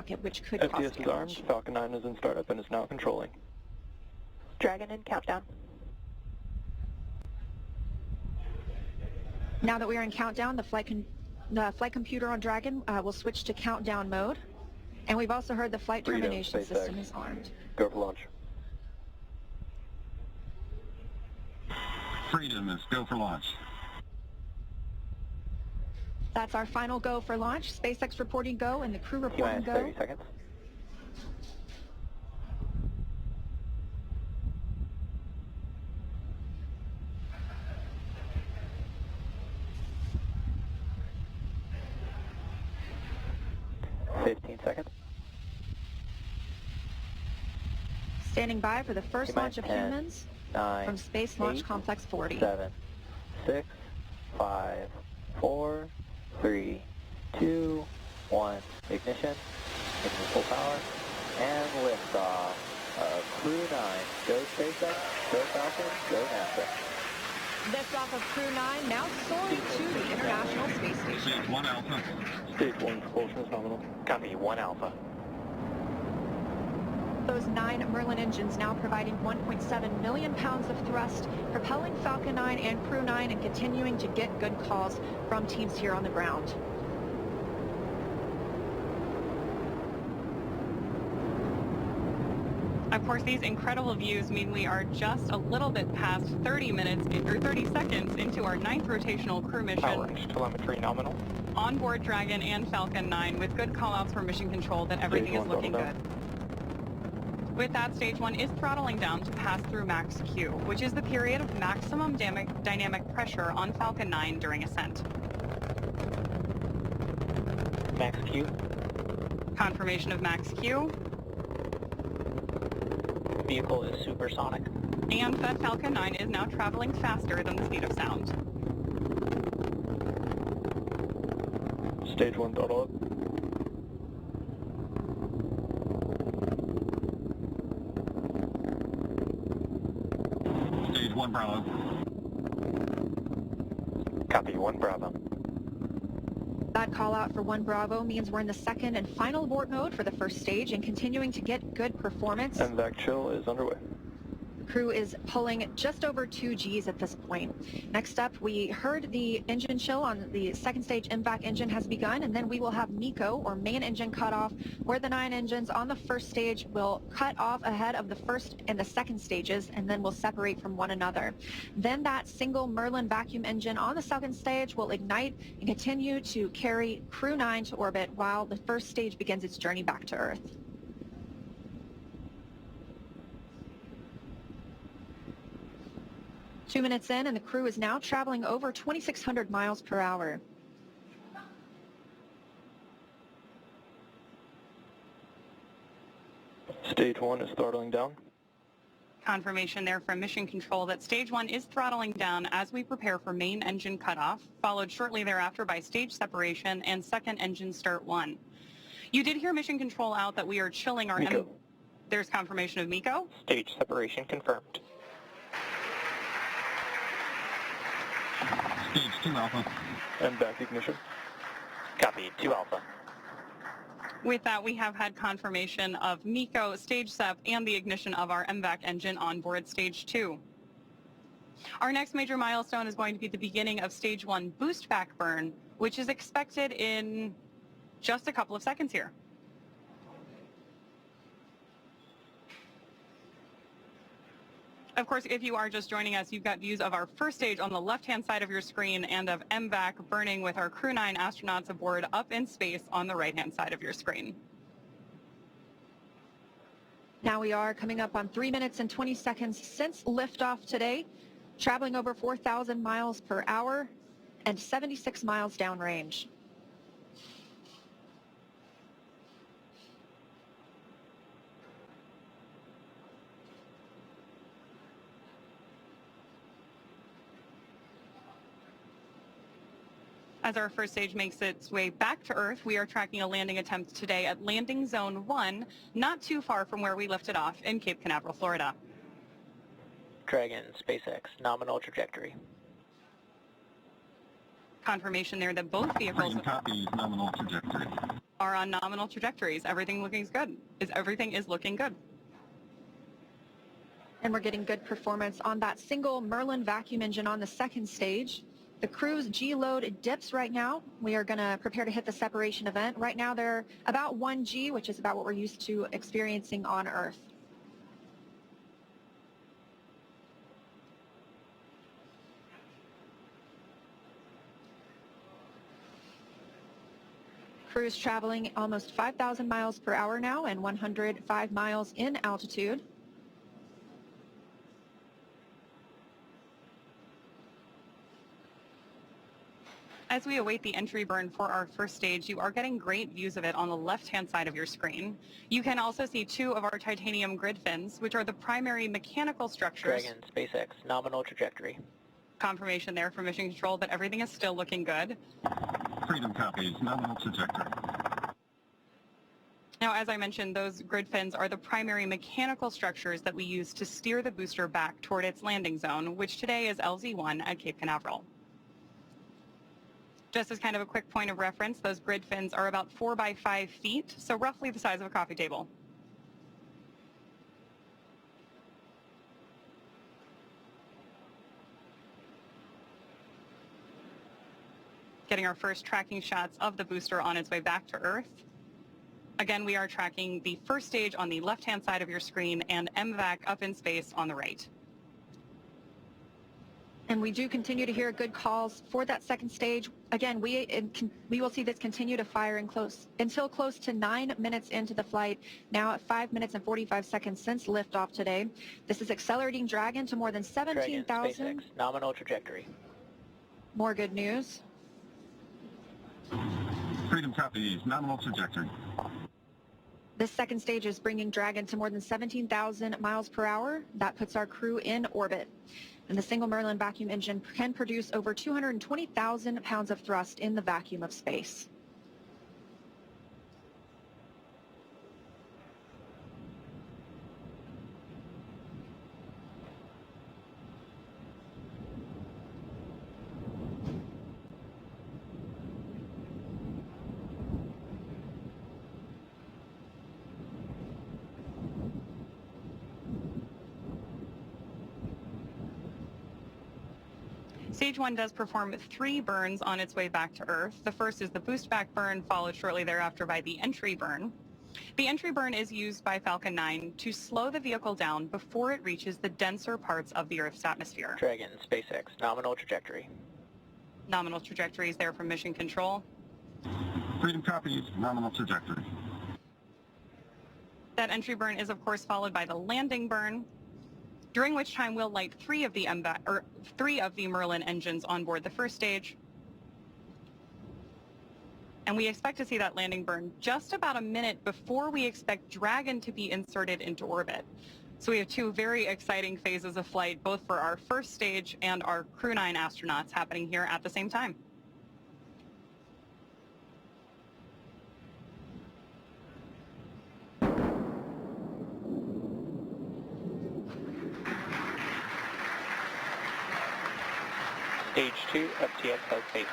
rocket, which could cause FTS is armed, damage. Falcon 9 is in startup and is now controlling. Dragon in countdown. Now that we are in countdown, the flight computer on Dragon will switch to countdown mode. And we've also heard the flight Freedom, termination SpaceX. system is armed. Go for launch. Freedom is go for launch. That's our final go for launch. SpaceX reporting go and the crew reporting T-minus go. 30 seconds. Seconds. Standing by for the first launch of 10, humans 9, from Space Launch 8, Complex 40. 7, 6, 5, 4, 3, 2, 1. Ignition. Engine full power. And liftoff of Crew-9. Go SpaceX, go Falcon, go NASA. Liftoff of Crew-9 now soaring to the International Space Station. Stage 1 Alpha. Stage 1 propulsion is nominal. Copy, 1 Alpha. Those 9 Merlin engines now providing 1.7 million pounds of thrust, propelling Falcon 9 and Crew 9 and continuing to get good calls from teams here on the ground. Of course, these incredible views mean we are just a little bit past 30 minutes or 30 seconds into our 9th rotational crew mission. Power range telemetry nominal. On board Dragon and Falcon 9 with good callouts for mission control that everything is looking good. With that, stage 1 is throttling down to pass through max Q, which is the period of maximum dynamic pressure on Falcon 9 during ascent. Max Q. Confirmation of max Q. Vehicle is supersonic. And that Falcon 9 is now traveling faster than the speed of sound. Stage 1 throttle up. Stage 1 Bravo. Copy, 1 Bravo. That call out for 1 Bravo means we're in the second and final abort mode for the first stage and continuing to get good performance. MVAC chill is underway. Crew is pulling just over 2 Gs at this point. Next up, we heard the engine chill on the second stage MVAC engine has begun, and then we will have MECO, or main engine cutoff, where the 9 engines on the first stage will cut off ahead of the first and the second stages, and then will separate from one another. Then that single Merlin vacuum engine on the second stage will ignite and continue to carry Crew 9 to orbit while the first stage begins its journey back to Earth. Two minutes in, and the crew is now traveling over 2,600 miles per hour. Stage 1 is throttling down. Confirmation there from mission control that stage 1 is throttling down as we prepare for main engine cutoff, followed shortly thereafter by stage separation and second engine start 1. You did hear mission control out that we are chilling our... MECO. There's confirmation of MECO. Stage separation confirmed. Stage 2 Alpha. MVAC ignition. Copy, 2 Alpha. With that, we have had confirmation of MECO, stage SEP, and the ignition of our MVAC engine on board stage 2. Our next major milestone is going to be the beginning of stage 1 boost back burn, which is expected in just a couple of seconds here. Of course, if you are just joining us, you've got views of our first stage on the left-hand side of your screen and of MVAC burning with our Crew-9 astronauts aboard up in space on the right-hand side of your screen. Now we are coming up on 3 minutes and 20 seconds since liftoff today, traveling over 4,000 miles per hour and 76 miles downrange. As our first stage makes its way back to Earth, we are tracking a landing attempt today at landing zone 1, not too far from where we lifted off in Cape Canaveral, Florida. Dragon, SpaceX, nominal trajectory. Confirmation there that both vehicles... Freedom copies nominal trajectory. are on nominal trajectories. Everything is looking good. And we're getting good performance on that single Merlin vacuum engine on the second stage. The crew's G-load dips right now. We are going to prepare to hit the separation event. Right now they're about 1 G, which is about what we're used to experiencing on Earth. Crew's traveling almost 5,000 miles per hour now and 105 miles in altitude. As we await the entry burn for our first stage, you are getting great views of it on the left-hand side of your screen. You can also see 2 of our titanium grid fins, which are the primary mechanical structures. Dragon, SpaceX, nominal trajectory. Confirmation there from Mission Control that everything is still looking good. Freedom copies, nominal trajectory. Now, as I mentioned, those grid fins are the primary mechanical structures that we use to steer the booster back toward its landing zone, which today is LZ-1 at Cape Canaveral. Just as kind of a quick point of reference, those grid fins are about 4 by 5 feet, so roughly the size of a coffee table. Getting our first tracking shots of the booster on its way back to Earth. Again, we are tracking the first stage on the left-hand side of your screen and MVAC up in space on the right. And we do continue to hear good calls for that second stage. Again, we will see this continue to fire until close to 9 minutes into the flight, now at 5 minutes and 45 seconds since liftoff today. This is accelerating Dragon to more than 17,000. SpaceX, nominal trajectory. More good news. Freedom copies, nominal trajectory. This second stage is bringing Dragon to more than 17,000 miles per hour. That puts our crew in orbit. And the single Merlin vacuum engine can produce over 220,000 pounds of thrust in the vacuum of space. Stage 1 does perform 3 burns on its way back to Earth. The first is the boost back burn, followed shortly thereafter by the entry burn. The entry burn is used by Falcon 9 to slow the vehicle down before it reaches the denser parts of the Earth's atmosphere. Dragon, SpaceX, nominal trajectory. Nominal trajectory is there from Mission Control. Freedom copies, nominal trajectory. That entry burn is of course followed by the landing burn, during which time we'll light 3 of the Merlin engines on board the first stage. And we expect to see that landing burn just about a minute before we expect Dragon to be inserted into orbit. So we have 2 very exciting phases of flight, both for our first stage and our Crew-9 astronauts happening here at the same time. Stage 2, FTX has faced.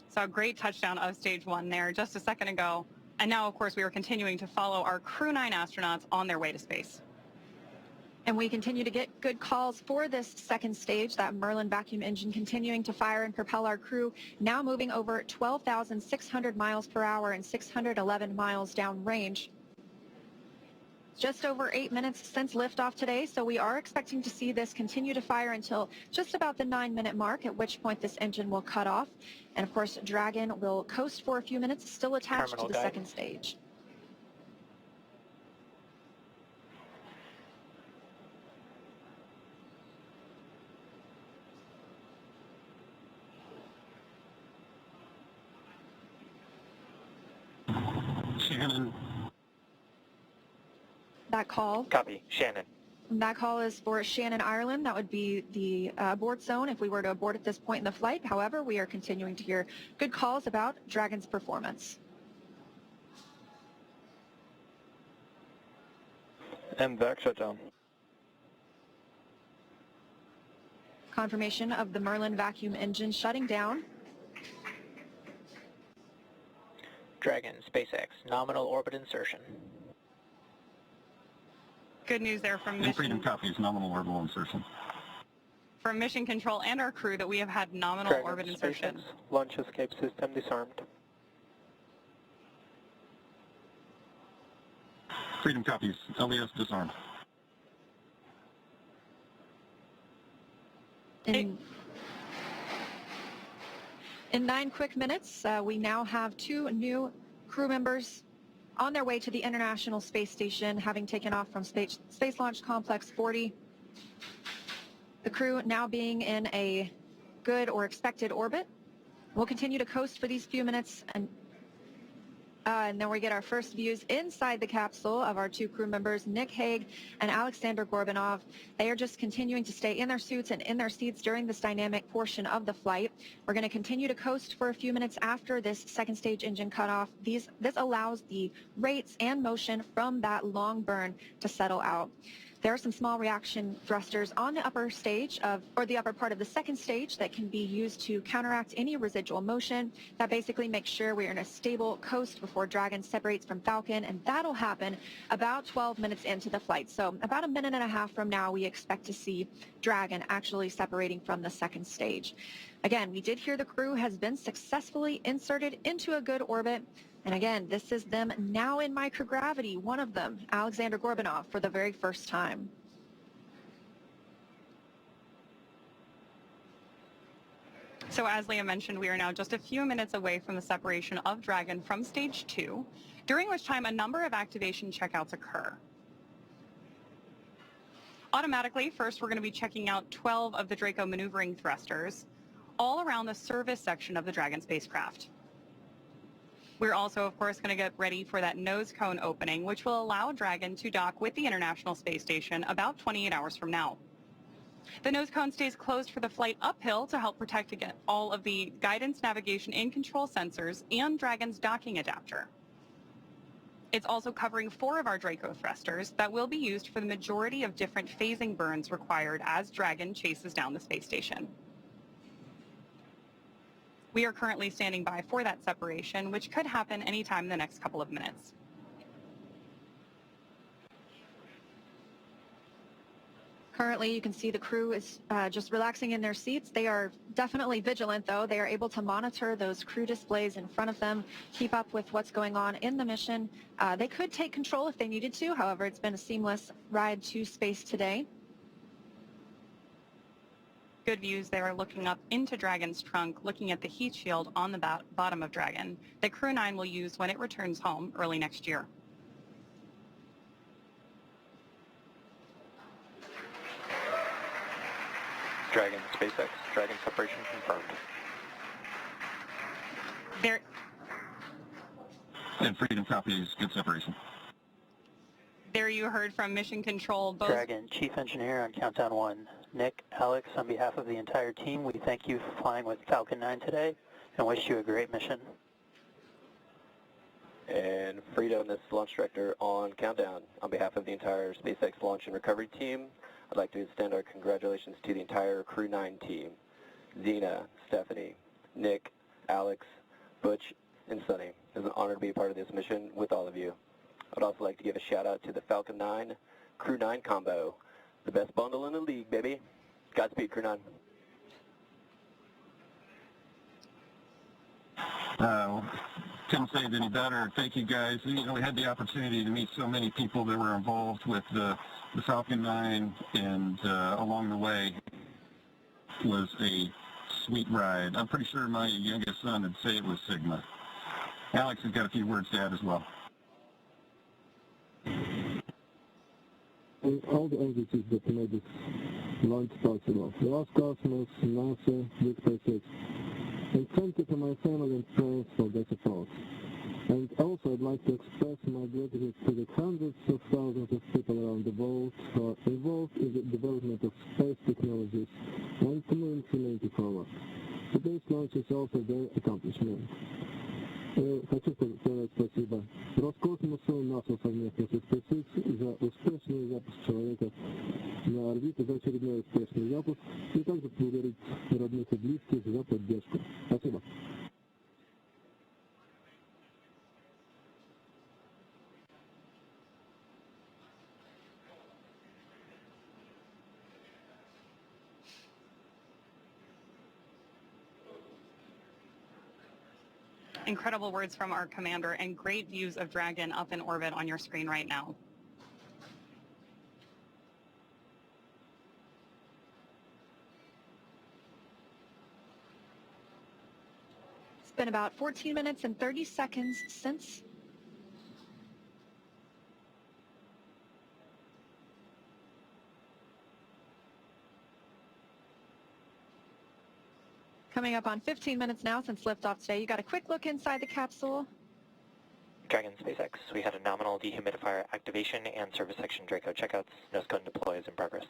So a great touchdown of Stage 1 there just a second ago. And now, of course, we are continuing to follow our Crew-9 astronauts on their way to space. And we continue to get good calls for this second stage, that Merlin vacuum engine continuing to fire and propel our crew, now moving over 12,600 miles per hour and 611 miles downrange. Just over 8 minutes since liftoff today, so we are expecting to see this continue to fire until just about the 9-minute mark, at which point this engine will cut off. And of course, Dragon will coast for a few minutes, still attached Terminal to the guidance. second stage. Shannon. That call. Copy, Shannon. That call is for Shannon, Ireland. That would be the abort zone if we were to abort at this point in the flight. However, we are continuing to hear good calls about Dragon's performance. MVAC shutdown. confirmation of the Merlin vacuum engine shutting down. Dragon, SpaceX, nominal orbit insertion. Good news there from And Freedom mission, copies, nominal orbital insertion. from mission control and our crew that we have had nominal Dragon, orbit insertion. SpaceX, launch escape system disarmed. Freedom copies, LES disarmed. In 9 quick minutes, we now have 2 new crew members on their way to the International Space Station, having taken off from Space Launch Complex 40. The crew now being in a good or expected orbit. We'll continue to coast for these few minutes, and then we get our first views inside the capsule of our 2 crew members, Nick Hague and Aleksandr Gorbunov. They are just continuing to stay in their suits and in their seats during this dynamic portion of the flight. We're going to continue to coast for a few minutes after this second stage engine cutoff. This allows the rates and motion from that long burn to settle out. There are some small reaction thrusters on the upper stage or the upper part of the second stage that can be used to counteract any residual motion. That basically makes sure we're in a stable coast before Dragon separates from Falcon, and that'll happen about 12 minutes into the flight. So about a minute and a half from now, we expect to see Dragon actually separating from the second stage. Again, we did hear the crew has been successfully inserted into a good orbit. And again, this is them now in microgravity, one of them, Aleksandr Gorbunov, for the very first time. So as Leah mentioned, we are now just a few minutes away from the separation of Dragon from stage 2, during which time a number of activation checkouts occur. Automatically, first we're going to be checking out 12 of the Draco maneuvering thrusters, all around the service section of the Dragon spacecraft. We're also, of course, going to get ready for that nose cone opening, which will allow Dragon to dock with the International Space Station about 28 hours from now. The nose cone stays closed for the flight uphill to help protect against all of the guidance, navigation, and control sensors and Dragon's docking adapter. It's also covering 4 of our Draco thrusters that will be used for the majority of different phasing burns required as Dragon chases down the space station. We are currently standing by for that separation, which could happen anytime in the next couple of minutes. Currently, you can see the crew is just relaxing in their seats. They are definitely vigilant, though. They are able to monitor those crew displays in front of them, keep up with what's going on in the mission. They could take control if they needed to. However, it's been a seamless ride to space today. Good views there looking up into Dragon's trunk, looking at the heat shield on the bottom of Dragon that Crew-9 will use when it returns home early next year. Dragon, SpaceX, Dragon separation confirmed. And Freedom copies, good separation. There you heard from Mission Control. Both Dragon, Chief Engineer on Countdown 1. Nick, Alex, on behalf of the entire team, we thank you for flying with Falcon 9 today and wish you a great mission. And Freedom, this is Launch Director on Countdown. On behalf of the entire SpaceX Launch and Recovery team, I'd like to extend our congratulations to the entire Crew-9 team. Zena, Stephanie, Nick, Alex, Butch, and Suni. It's an honor to be a part of this mission with all of you. I'd also like to give a shout out to the Falcon 9 Crew-9 combo. The best bundle in the league, baby. Godspeed, Crew-9. Couldn't say it any better. Thank you, guys. You know, we had the opportunity to meet so many people that were involved with the Falcon 9, and along the way was a sweet ride. I'm pretty sure my youngest son would say it was Sigma. Alex has got a few words to add as well. And all the entities that made this launch possible. Roscosmos, NASA, Big SpaceX. And thank you to my family and friends for their support. And also I'd like to express my gratitude to the hundreds of thousands of people around the world who are involved in the development of space technologies and to move humanity forward. Today's launch is also their accomplishment. Хочу сказать спасибо Роскосмосу, НАСА совместно с SpaceX за успешный запуск человека на орбиту, за очередной успешный запуск, и также поблагодарить родных и близких за поддержку. Спасибо. Incredible words from our commander and great views of Dragon up in orbit on your screen right now. It's been about 14 minutes and 30 seconds since coming up on 15 minutes now since liftoff today. You got a quick look inside the capsule. Dragon SpaceX, we had a nominal dehumidifier activation and service section Draco checkouts. Nose cone deploy is in progress.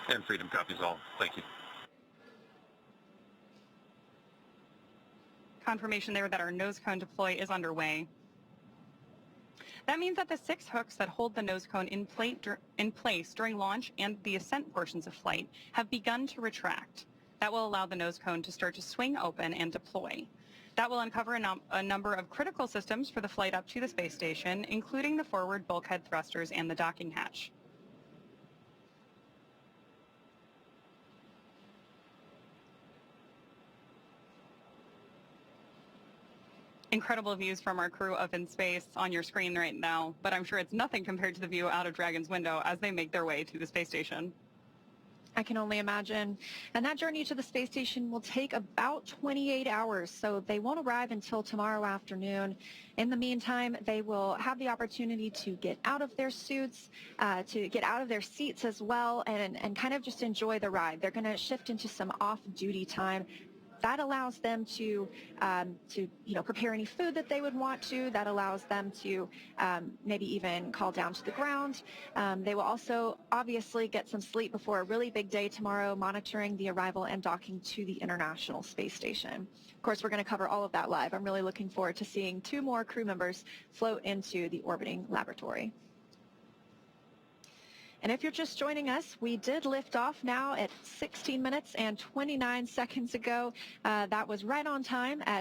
And Freedom copies all. Thank you. Confirmation there that our nose cone deploy is underway. That means that the 6 hooks that hold the nose cone in place during launch and the ascent portions of flight have begun to retract. That will allow the nose cone to start to swing open and deploy. That will uncover a number of critical systems for the flight up to the space station, including the forward bulkhead thrusters and the docking hatch. Incredible views from our crew up in space on your screen right now, but I'm sure it's nothing compared to the view out of Dragon's window as they make their way to the space station. I can only imagine. And that journey to the space station will take about 28 hours, so they won't arrive until tomorrow afternoon. In the meantime, they will have the opportunity to get out of their suits, to get out of their seats as well, and kind of just enjoy the ride. They're going to shift into some off-duty time. That allows them to prepare any food that they would want to. That allows them to maybe even call down to the ground. They will also obviously get some sleep before a really big day tomorrow, monitoring the arrival and docking to the International Space Station. Of course, we're going to cover all of that live. I'm really looking forward to seeing 2 more crew members float into the orbiting laboratory. And if you're just joining us, we did lift off now at 16 minutes and 29 seconds ago. That was right on time at